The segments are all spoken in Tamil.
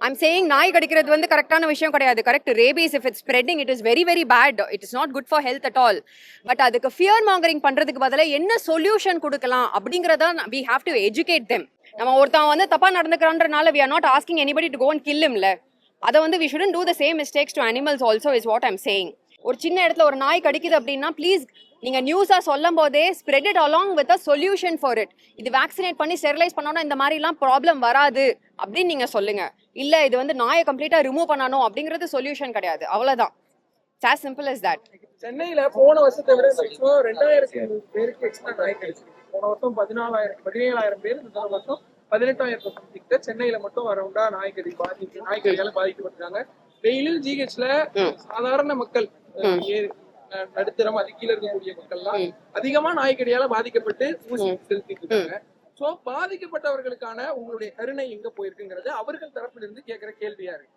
ஐம் சேயிங் நாய் கடிக்கிறது வந்து கரெக்டான விஷயம் கிடையாது. Correct, rabies if it's spreading it is very very bad. It is not good for health at all. But அதுக்கு ஃபியர் மாங்கரிங் பண்றதுக்கு பதிலாக என்ன சொல்யூஷன் கொடுக்கலாம் அப்படிங்கிறத we have to educate them. நம்ம ஒருத்தன் வந்து தப்பா நடந்துக்கிறான்றனால we are not asking anybody to go and kill ஹிம்ல. அதை வந்து we shouldn't do the same mistakes to animals also is what I'm saying. ஒரு சின்ன இடத்துல ஒரு நாய் கடிக்குது அப்படின்னா ப்ளீஸ் நீங்க நியூஸா சொல்லும் போதே spread it along with a solution for it. இது வேக்சினேட் பண்ணி ஸ்டெரிலைஸ் பண்ணோம்னா இந்த மாதிரிலாம் ப்ராப்ளம் வராது அப்படின்னு நீங்க சொல்லுங்க. இல்ல இது வந்து நாயை கம்ப்ளீட்டா ரிமூவ் பண்ணணும் அப்படிங்கிறது சொல்யூஷன் கிடையாது. அவ்வளவுதான். It's as simple as that. சென்னையில போன வருஷத்தை விட 2000 பேருக்கு எக்ஸ்ட்ரா நாய் கிடைச்சிருக்கு. போன வருஷம் 17,000 பேர், இந்த வருஷம் 18,000 சென்னையில மட்டும் அரௌண்டா நாய்க்கடியால பாதிக்கப்பட்டிருக்காங்க. டெய்லியும் ஜிஹெச்ல சாதாரண மக்கள், நடுத்தரம் அது கீழே இருக்கக்கூடிய மக்கள்லாம் அதிகமா நாய்க்கடியால பாதிக்கப்பட்டு ஊசி செலுத்திட்டு இருக்காங்க. சோ பாதிக்கப்பட்டவர்களுக்கான உங்களுடைய கருணை எங்க போயிருக்குங்கிறது அவர்கள் தரப்பிலிருந்து கேட்கிற கேள்வியா இருக்கு.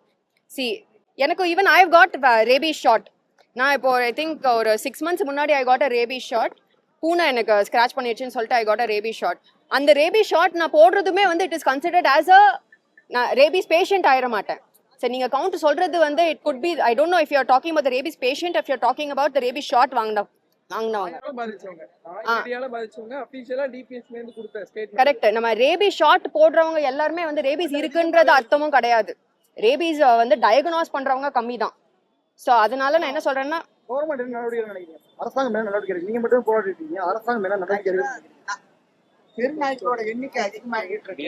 See, எனக்கு even I have got rabies shot. நான் இப்போ ஐ திங்க் ஒரு 6 months முன்னாடி I got a rabies shot. பூனை எனக்கு ஸ்கிராச் பண்ணிடுச்சுன்னு சொல்லிட்டு I got a rabies shot. அந்த ரேபீஸ் ஷாட் நான் போடுறதுமே வந்து it is considered as a non rabies patient ஆயிட மாட்டேன். சரி, நீங்க கவுண்ட் சொல்றது வந்து it could be, I don't know if you are talking about the rabies patient, if you are talking about the rabies shot வாங்கினவங்க. கரெக்ட். நம்ம ரேபீஸ் ஷாட் போடுறவங்க எல்லாருமே வந்து ரேபீஸ் இருக்குன்றது அர்த்தமும் கிடையாது. ரேபீஸ் வந்து டயக்னோஸ் பண்றவங்க கம்மி தான். சோ அதனால நான் என்ன சொல்றேன்னா, கவர்மெண்ட் என்ன நடவடிக்கை நினைக்கிறீங்க? அரசாங்கம் மேல நடவடிக்கை எடுங்க. நீங்க மட்டும் போராடிட்டு இருக்கீங்க, அரசாங்கம் மேல நடவடிக்கை எடுங்க. தெருநாய்களோட எண்ணிக்கை அதிகமாகிட்டு இருக்கு.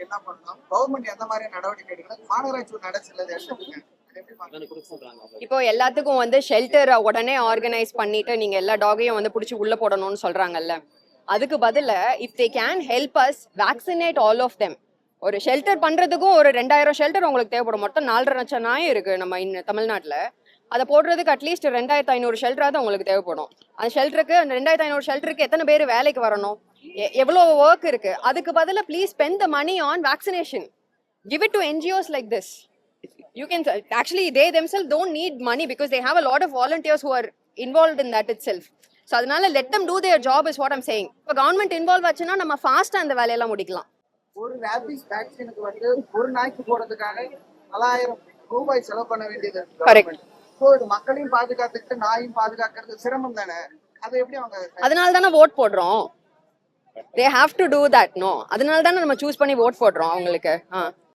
என்ன பண்ணலாம்? கவர்மெண்ட் எந்த மாதிரி நடவடிக்கை எடுக்கணும்? மாநகராட்சி நடச்சது இப்போ எல்லாத்துக்கும் வந்து ஷெல்டர் உடனே ஆர்கனைஸ் பண்ணிட்டு நீங்க எல்லா டாகையும் வந்து பிடிச்சி உள்ள போடணும்னு சொல்றாங்கல்ல. அதுக்கு பதிலா if they can help us vaccinate all of them. ஒரு ஷெல்டர் பண்றதுக்கும் ஒரு 2000 ஷெல்டர் உங்களுக்கு தேவைப்படும். மொத்தம் 4.5 லட்சம் நாய் இருக்கு நம்ம தமிழ்நாட்டுல. அதை போடுறதுக்கு அட்லீஸ்ட் 2500 ஷெல்டராவது உங்களுக்கு தேவைப்படும். அந்த ஷெல்டருக்கு, அந்த 2500 ஷெல்டருக்கு எத்தனை பேர் வேலைக்கு வரணும், எவ்வளவு ஒர்க் இருக்கு. அதுக்கு பதிலா please spend the money on vaccination. Give it to NGOs like this. You can actually, they themselves don't need money because they have a lot of volunteers who are involved in that itself. So அதனால let them do their job is what I'm saying. இப்போ கவர்மெண்ட் இன்வால்வ் ஆச்சுன்னா நம்ம ஃபாஸ்டா அந்த வேலையெல்லாம் முடிக்கலாம். ஒரு ரேபிஸ் வேக்சினுக்கு வந்து ஒரு நாய்க்கு போடுறதுக்காக 9,000 ரூபாய் செலவு பண்ண வேண்டியது இருக்கு. கரெக்ட். சோ இது மக்களையும் பாதுகாத்துக்கிட்டு நாயும் பாதுகாக்கிறது சிரமம் தானே. அதை எப்படி அவங்க? அதனால தானே ஓட் போடுறோம். they have to do that. No, அதனால தானே நம்ம சூஸ் பண்ணி ஓட் போடுறோம் அவங்களுக்கு.